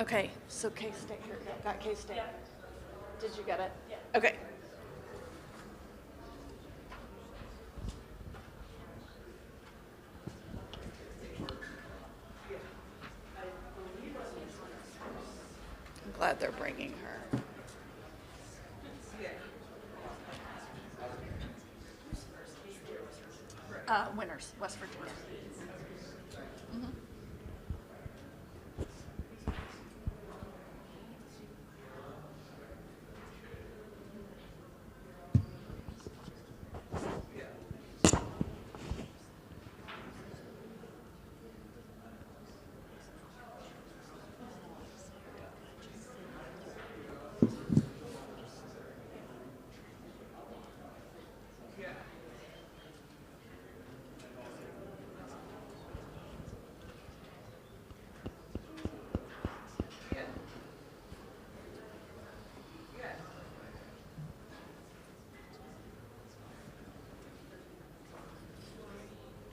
Okay, so K-State here. Got K-State. Yeah. Did you get it? Yeah. Okay. I'm glad they're bringing her. Winners, West Virginia. Mhm.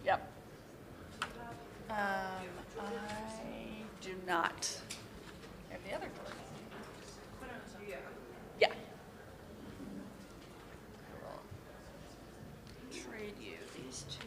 Yep. I do not. Have the other door. Yeah. I will trade you these two.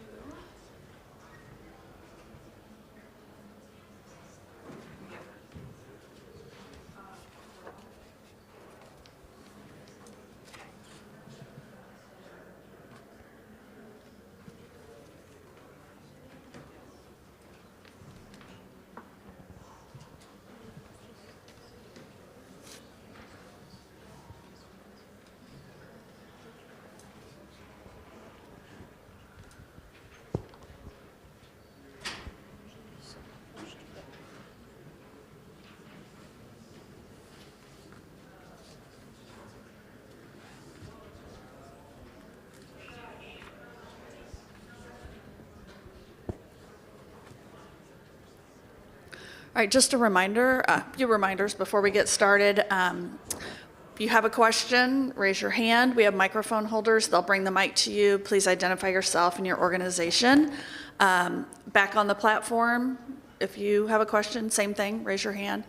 All right, just a few reminders before we get started. If you have a question, raise your hand. We have microphone holders. They'll bring the mic to you. Please identify yourself and your organization. Back on the platform, if you have a question, same thing, raise your hand.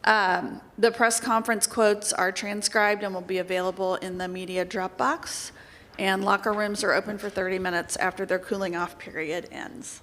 The press conference quotes are transcribed and will be available in the media Dropbox. And locker rooms are open for 30 minutes after their cooling off period ends.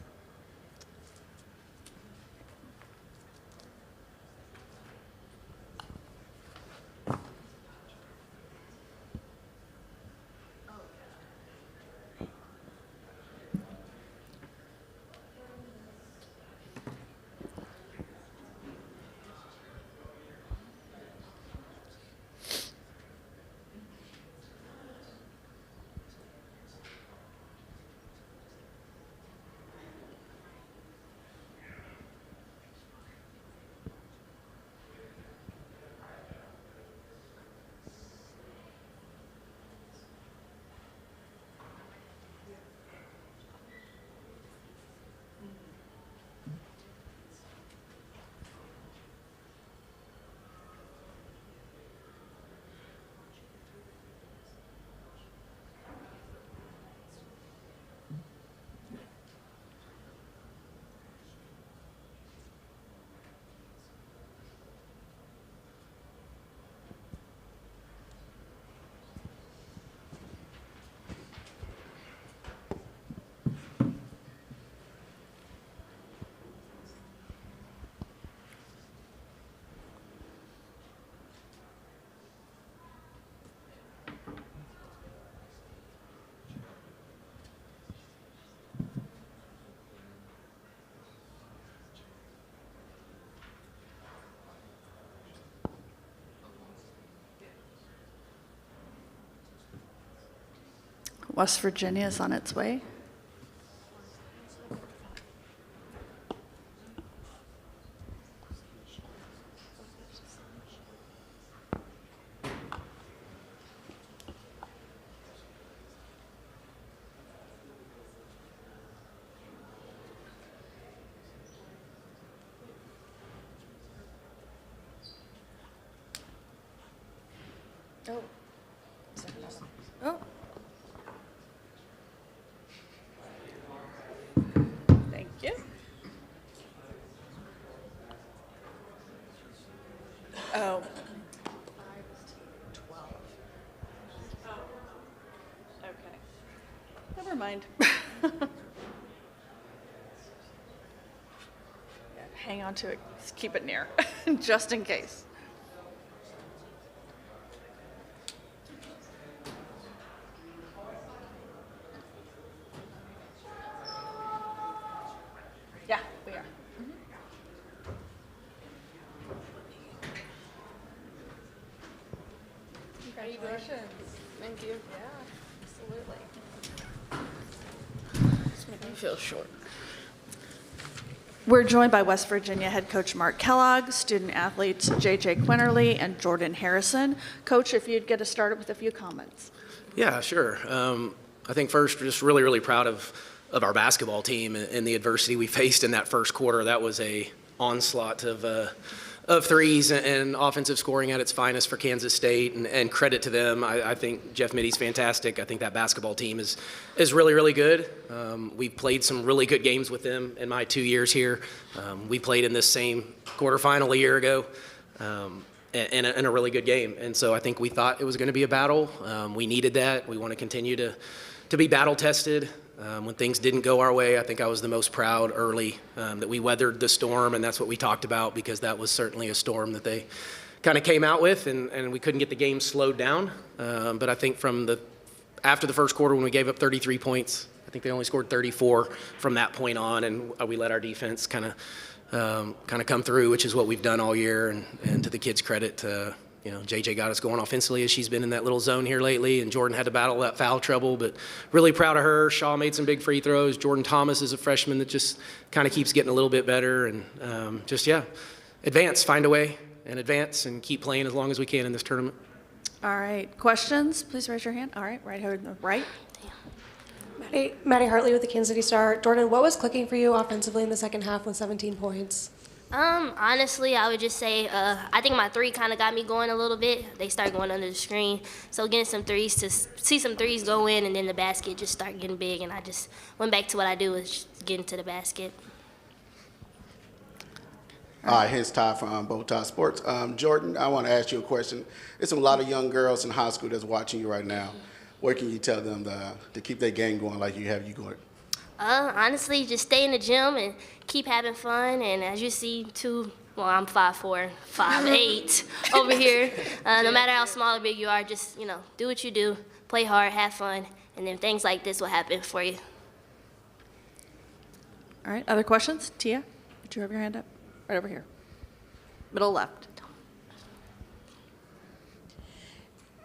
West Virginia is on its way. Oh. Oh. Thank you. Oh. Okay. Never mind. Yeah, hang on to it. Just keep it near, just in case. Yeah, we are. Congratulations. Thank you. Yeah, absolutely. This makes me feel short. We're joined by West Virginia head coach Mark Kellogg, student athletes J.J. Quinterly and Jordan Harrison. Coach, if you'd get us started with a few comments. Yeah, sure. I think first, we're just really, really proud of our basketball team and the adversity we faced in that first quarter. That was a onslaught of threes and offensive scoring at its finest for Kansas State, and credit to them. I think Jeff Mitty's fantastic. I think that basketball team is really, really good. We've played some really good games with them in my 2 years here. We played in this same quarterfinal a year ago. In a really good game. And so I think we thought it was going to be a battle. We needed that. We want to continue to be battle tested. When things didn't go our way, I think I was the most proud early that we weathered the storm, and that's what we talked about, because that was certainly a storm that they kind of came out with, and we couldn't get the game slowed down. But I think after the first quarter, when we gave up 33 points, I think they only scored 34 from that point on, and we let our defense kind of come through, which is what we've done all year. And to the kids' credit, JJ got us going offensively, as she's been in that little zone here lately, and Jordan had to battle that foul trouble, but really proud of her. Shaw made some big free throws. Jordan Thomas is a freshman that just kind of keeps getting a little bit better, and advance, find a way and advance and keep playing as long as we can in this tournament. All right, questions? Please raise your hand. All right, right here, right. Maddie Hartley with the Kansas City Star. Jordan, what was clicking for you offensively in the second half with 17 points? Honestly, I would just say I think my three kind of got me going a little bit. They started going under the screen. So getting some threes, to see some threes go in, and then the basket just start getting big, and I just went back to what I do, is just getting to the basket. Hi, here's Ty from Bowtie Sports. Jordan, I want to ask you a question. There's a lot of young girls in high school that's watching you right now. What can you tell them to keep their game going like you have you going? Honestly, just stay in the gym and keep having fun. And as you see, I'm 5'4", 5'8" over here. No matter how small or big you are, just do what you do, play hard, have fun, and then things like this will happen for you. All right, other questions? Tia, did you have your hand up? Right over here. Middle left.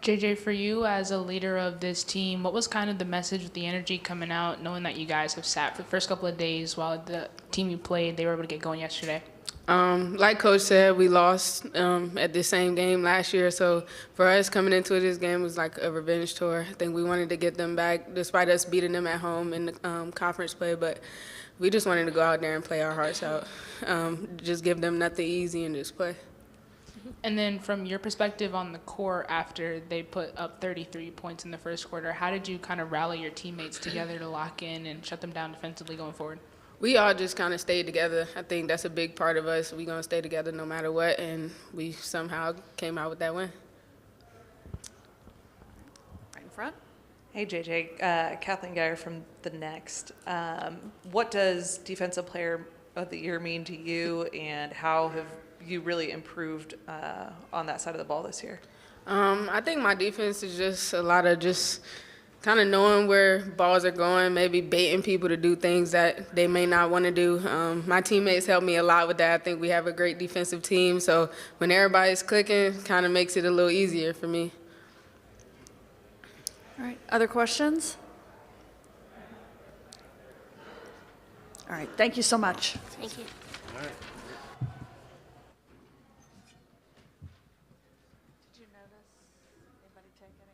JJ, for you as a leader of this team, what was kind of the message with the energy coming out, knowing that you guys have sat for the first couple of days while the team you played, they were able to get going yesterday? Like Coach said, we lost at the same game last year. So for us, coming into this game was like a revenge tour. I think we wanted to get them back, despite us beating them at home in the conference play. But we just wanted to go out there and play our hearts out, just give them nothing easy and just play. And then from your perspective on the court, after they put up 33 points in the first quarter, how did you kind of rally your teammates together to lock in and shut them down defensively going forward? We all just kind of stayed together. I think that's a big part of us. We're going to stay together no matter what, and we somehow came out with that win. Right in front. Hey, JJ. Kathleen Geyer from The Next. What does Defensive Player of the Year mean to you, and how have you really improved on that side of the ball this year? I think my defense is just a lot of just kind of knowing where balls are going, maybe baiting people to do things that they may not want to do. My teammates help me a lot with that. I think we have a great defensive team, so when everybody's clicking, kind of makes it a little easier for me. All right, other questions? All right, thank you so much. Thank you. All right. Did you notice anybody take any?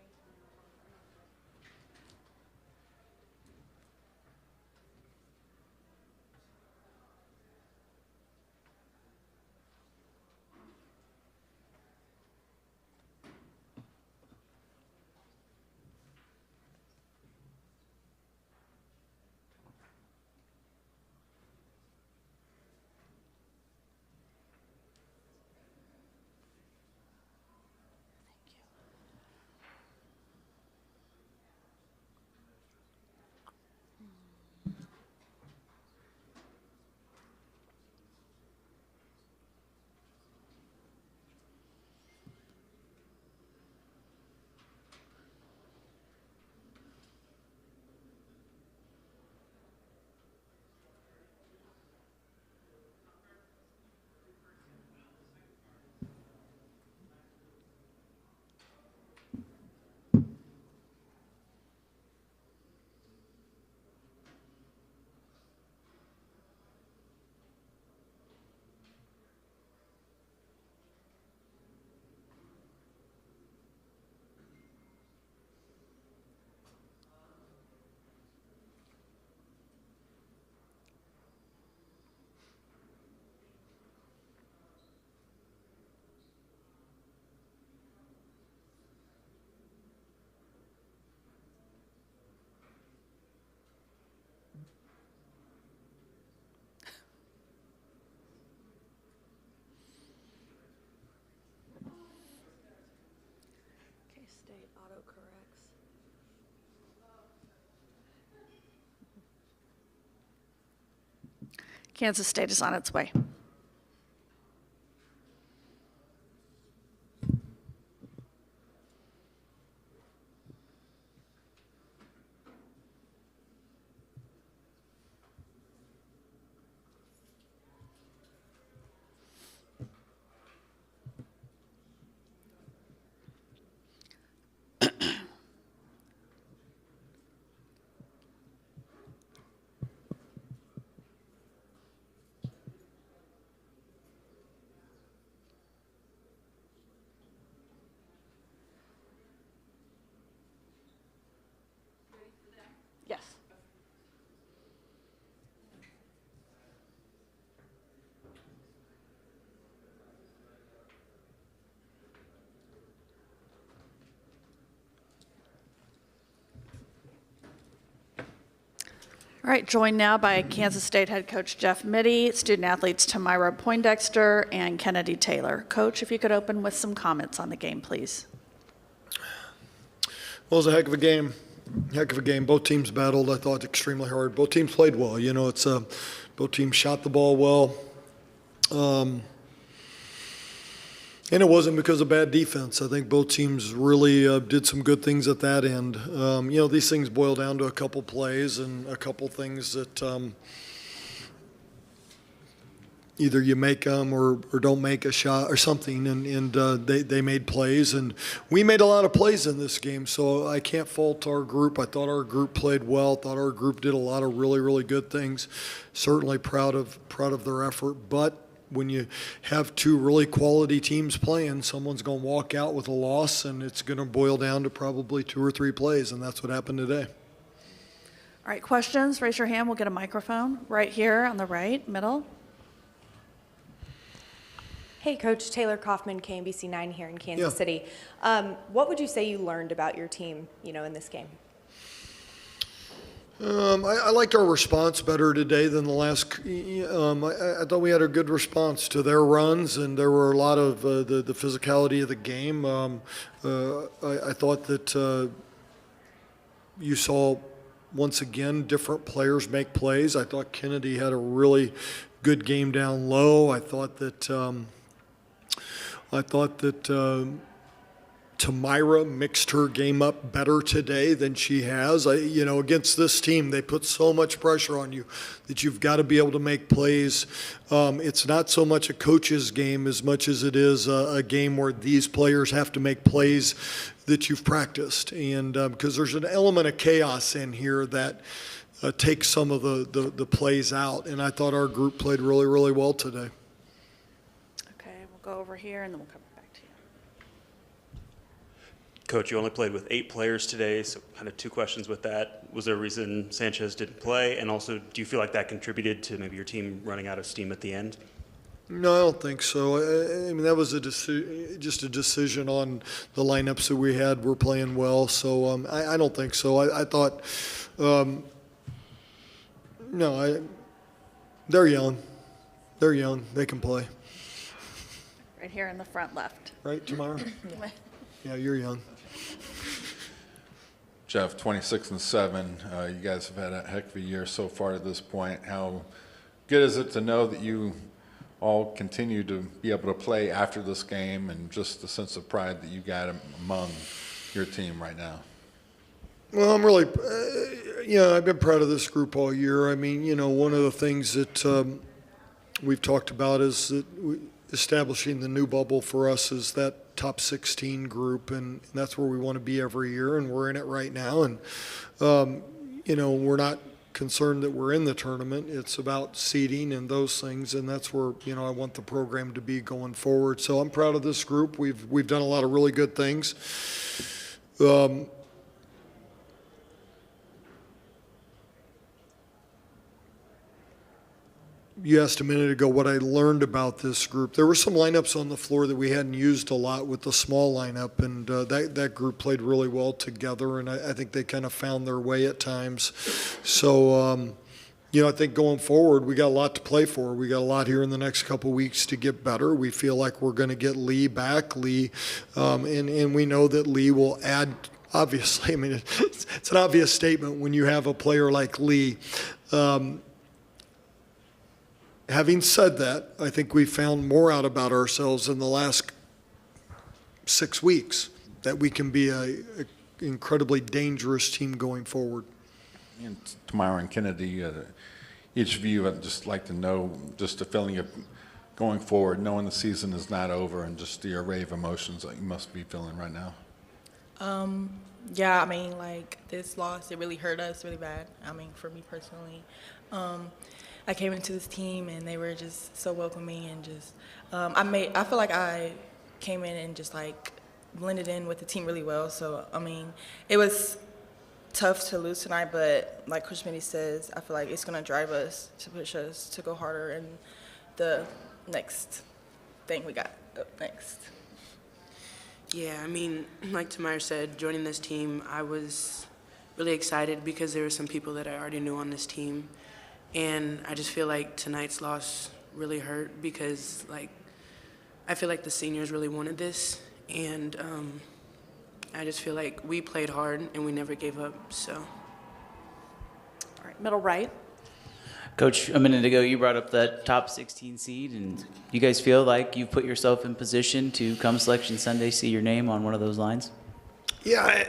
State autocorrects. Kansas State is on its way. Yes. All right, joined now by Kansas State head coach Jeff Mitty, student athletes Tamira Poindexter and Kennedy Taylor. Coach, if you could open with some comments on the game, please. Well, it was a heck of a game. Heck of a game. Both teams battled, I thought, extremely hard. Both teams played well. You know, both teams shot the ball well. And it wasn't because of bad defense. I think both teams really did some good things at that end. You know, these things boil down to a couple plays and a couple things that either you make them or don't make a shot or something, and they made plays, and we made a lot of plays in this game, so I can't fault our group. I thought our group played well, thought our group did a lot of really, really good things. Certainly proud of their effort, but when you have two really quality teams playing, someone's going to walk out with a loss, and it's going to boil down to probably 2 or 3 plays, and that's what happened today. All right, questions? Raise your hand. We'll get a microphone right here on the right, middle. Hey, Coach. Taylor Kaufman, KMBC 9 here in Kansas Yeah. City. What would you say you learned about your team, in this game? I liked our response better today than the last. I thought we had a good response to their runs, and there were a lot of the physicality of the game. I thought that you saw, once again, different players make plays. I thought Kennedy had a really good game down low. I thought that Tamira mixed her game up better today than she has. Against this team, they put so much pressure on you that you've got to be able to make plays. It's not so much a coach's game as much as it is a game where these players have to make plays that you've practiced. And because there's an element of chaos in here that takes some of the plays out. And I thought our group played really, really well today. Okay, we'll go over here and then we'll come back to you. Coach, you only played with 8 players today, so kind of 2 questions with that. Was there a reason Sanchez didn't play? And also, do you feel like that contributed to maybe your team running out of steam at the end? No, I don't think so. I mean, that was just a decision on the lineups that we had. We're playing well, so I don't think so. I thought, they're young. They're young. They can play. Right here in the front left. Right, Tamara? Yeah, you're young. Jeff, 26-7. You guys have had a heck of a year so far to this point. How good is it to know that you all continue to be able to play after this game, and just the sense of pride that you got among your team right now? Well, I'm really, I've been proud of this group all year. I mean, one of the things that we've talked about is that establishing the new bubble for us is that top 16 group, and that's where we want to be every year, and we're in it right now. And, we're not concerned that we're in the tournament. It's about seeding and those things, and that's where, I want the program to be going forward. So I'm proud of this group. We've done a lot of really good things. You asked a minute ago what I learned about this group. There were some lineups on the floor that we hadn't used a lot with the small lineup, and that group played really well together, and I think they kind of found their way at times. So, I think going forward, we got a lot to play for. We got a lot here in the next couple of weeks to get better. We feel like we're going to get Lee back. And we know that Lee will add, obviously, I mean, it's an obvious statement when you have a player like Lee. Having said that, I think we found more out about ourselves in the last 6 weeks, that we can be an incredibly dangerous team going forward. And Tamara and Kennedy, each of you, I'd just like to know just the feeling of going forward, knowing the season is not over, and just the array of emotions that you must be feeling right now. Yeah, I mean, like, this loss, it really hurt us really bad. I mean, for me personally. I came into this team, and they were just so welcoming, and just, I feel like I came in and just, like, blended in with the team really well. So, I mean, it was tough to lose tonight, but like Coach Smitty says, I feel like it's going to drive us to push us to go harder in the next thing we got up next. Yeah, I mean, like Tamara said, joining this team, I was really excited because there were some people that I already knew on this team. And I just feel like tonight's loss really hurt because, like, I feel like the seniors really wanted this. And I just feel like we played hard and we never gave up, so. All right, middle right. Coach, a minute ago you brought up that top 16 seed, and you guys feel like you've put yourself in position to come Selection Sunday see your name on one of those lines? Yeah,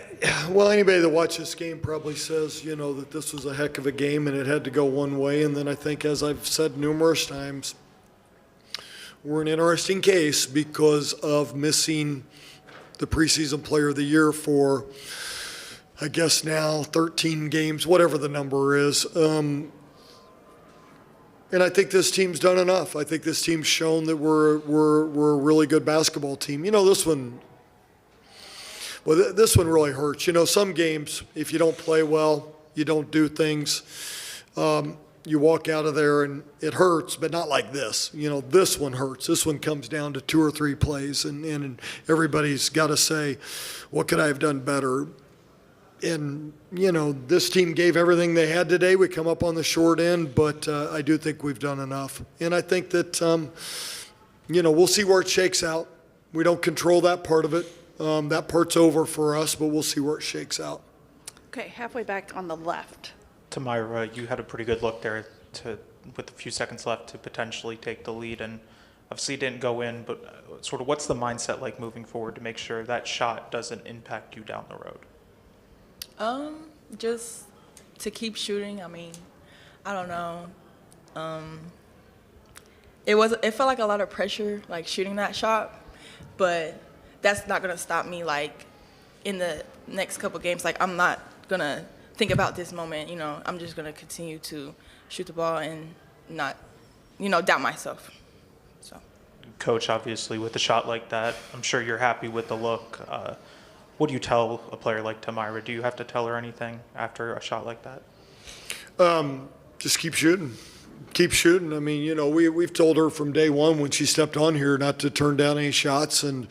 well, anybody that watched this game probably says, that this was a heck of a game and it had to go one way. And then I think, as I've said numerous times, we're an interesting case because of missing the preseason player of the year for, I guess now, 13 games, whatever the number is. And I think this team's done enough. I think this team's shown that we're a really good basketball team. This one really hurts. Some games, if you don't play well, you don't do things, you walk out of there and it hurts, but not like this. This one hurts. This one comes down to 2 or 3 plays, and everybody's got to say, what could I have done better? And, this team gave everything they had today. We come up on the short end, but I do think we've done enough. And I think that, we'll see where it shakes out. We don't control that part of it. That part's over for us, but we'll see where it shakes out. Okay, halfway back on the left. Tamara, you had a pretty good look there with a few seconds left to potentially take the lead, and obviously it didn't go in, but sort of what's the mindset like moving forward to make sure that shot doesn't impact you down the road? Just to keep shooting. I mean, I don't know. It felt like a lot of pressure, like shooting that shot, but that's not gonna stop me. Like in the next couple games, like I'm not gonna think about this moment. I'm just gonna continue to shoot the ball and not, doubt myself. So. Coach, obviously with a shot like that, I'm sure you're happy with the look. What do you tell a player like Tamara? Do you have to tell her anything after a shot like that? Just keep shooting. Keep shooting. I mean, we've told her from day one when she stepped on here not to turn down any shots and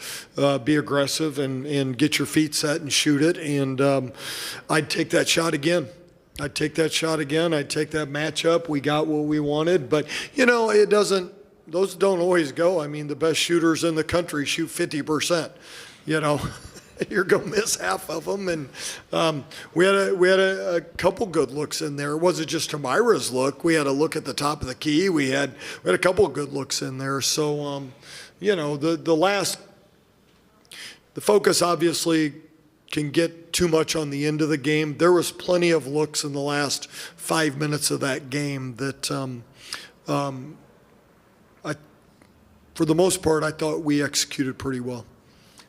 be aggressive and get your feet set and shoot it. And I'd take that shot again. I'd take that matchup. We got what we wanted. But, those don't always go. I mean, the best shooters in the country shoot 50%, You're going to miss half of them. And we had a couple good looks in there. It wasn't just Tamira's look. We had a look at the top of the key. We had a couple of good looks in there. So, the focus obviously can get too much on the end of the game. There was plenty of looks in the last 5 minutes of that game that, for the most part, I thought we executed pretty well.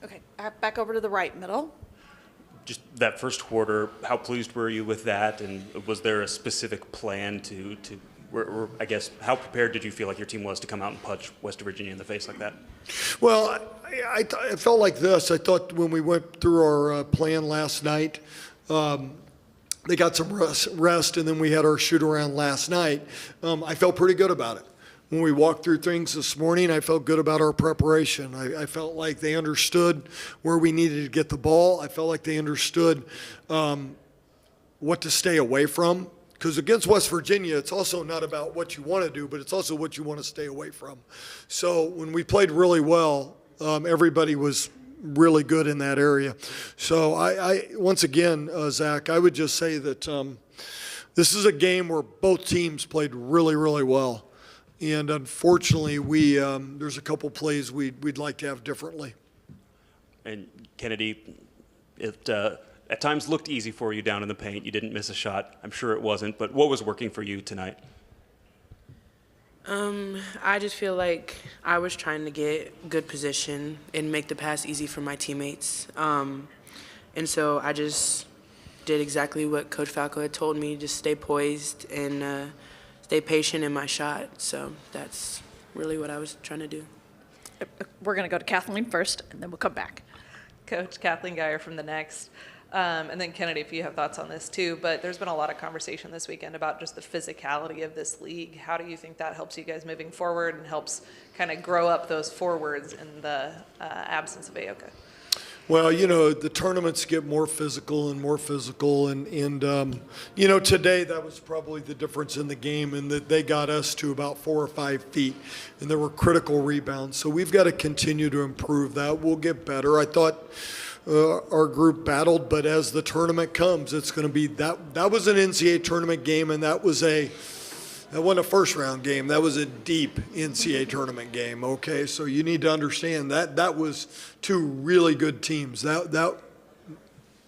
Okay, back over to the right middle. Just that first quarter, how pleased were you with that? And was there a specific plan or I guess, how prepared did you feel like your team was to come out and punch West Virginia in the face like that? Well, I felt like this. I thought when we went through our plan last night, they got some rest, and then we had our shoot-around last night. I felt pretty good about it. When we walked through things this morning, I felt good about our preparation. I felt like they understood where we needed to get the ball. I felt like they understood what to stay away from. Because against West Virginia, it's also not about what you want to do, but it's also what you want to stay away from. So when we played really well, everybody was really good in that area. So I once again, Zach, I would just say that this is a game where both teams played really, really well. And unfortunately, there's a couple plays we'd like to have differently. And Kennedy, it at times looked easy for you down in the paint. You didn't miss a shot. I'm sure it wasn't, but what was working for you tonight? I just feel like I was trying to get good position and make the pass easy for my teammates. And so I just did exactly what Coach Falco had told me, just stay poised and stay patient in my shot. So that's really what I was trying to do. We're going to go to Kathleen first, and then we'll come back. Coach Kathleen Geyer from the Next. And then Kennedy, if you have thoughts on this too, but there's been a lot of conversation this weekend about just the physicality of this league. How do you think that helps you guys moving forward and helps kind of grow up those forwards in the absence of Aoka? Well, the tournaments get more physical and more physical, and today that was probably the difference in the game, in that they got us to about 4 or 5 feet, and there were critical rebounds. So we've got to continue to improve that. We'll get better. I thought our group battled, but as the tournament comes, it's going to be that was an NCAA tournament game, and that wasn't a first round game. That was a deep NCAA tournament game. Okay, so you need to understand that was 2 really good teams. That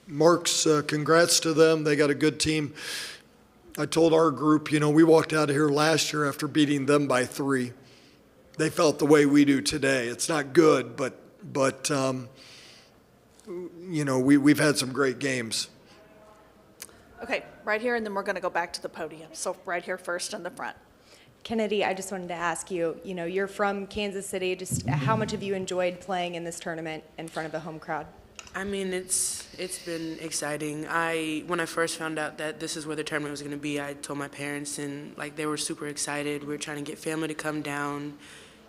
marks congrats to them. They got a good team. I told our group, we walked out of here last year after beating them by 3. They felt the way we do today. It's not good, but we've had some great games. Okay, right here, and then we're going to go back to the podium. So right here first in the front. Kennedy, I just wanted to ask you, you're from Kansas City. Just how much have you enjoyed playing in this tournament in front of a home crowd? I mean, it's been exciting. When I first found out that this is where the tournament was going to be, I told my parents, and they were super excited. We were trying to get family to come down.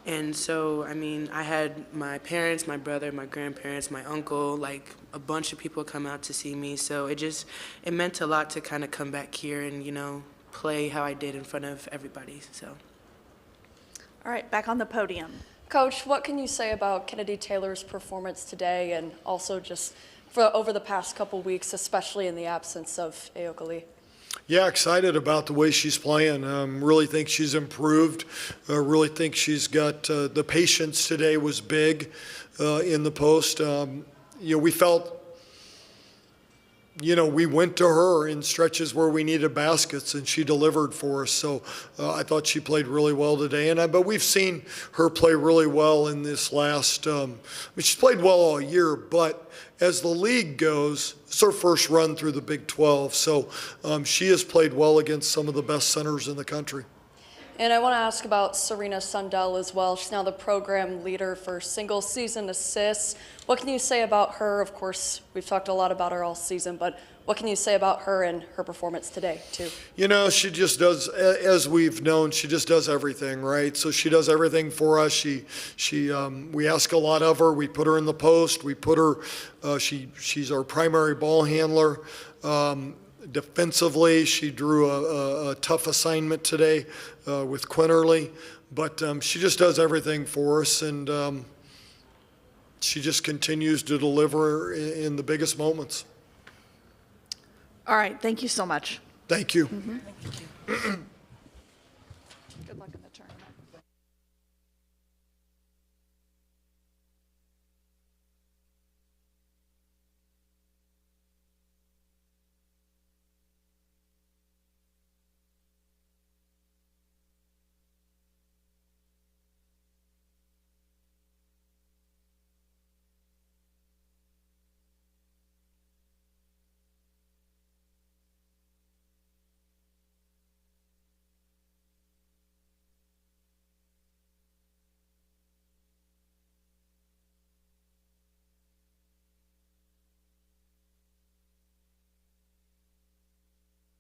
And so, I had my parents, my brother, my grandparents, my uncle, a bunch of people come out to see me. So it meant a lot to kind of come back here and, play how I did in front of everybody. So. All right, back on the podium. Coach, what can you say about Kennedy Taylor's performance today and also just for over the past couple weeks, especially in the absence of Aoka Lee? Yeah, excited about the way she's playing. Really think she's improved. Really think she's got the patience today was big in the post. We felt, we went to her in stretches where we needed baskets, and she delivered for us. So I thought she played really well today. But we've seen her play really well in this last. She's played well all year, but as the league goes, it's her first run through the Big 12. So she has played well against some of the best centers in the country. And I want to ask about Serena Sundell as well. She's now the program leader for single season assists. What can you say about her? Of course, we've talked a lot about her all season, but what can you say about her and her performance today, too? She just does, as we've known, she just does everything, right? So she does everything for us. We ask a lot of her. We put her in the post. We put her, she's our primary ball handler. Defensively, she drew a tough assignment today with Quinterly, but she just does everything for us, and she just continues to deliver in the biggest moments. All right, thank you so much. Thank you. Mm-hmm.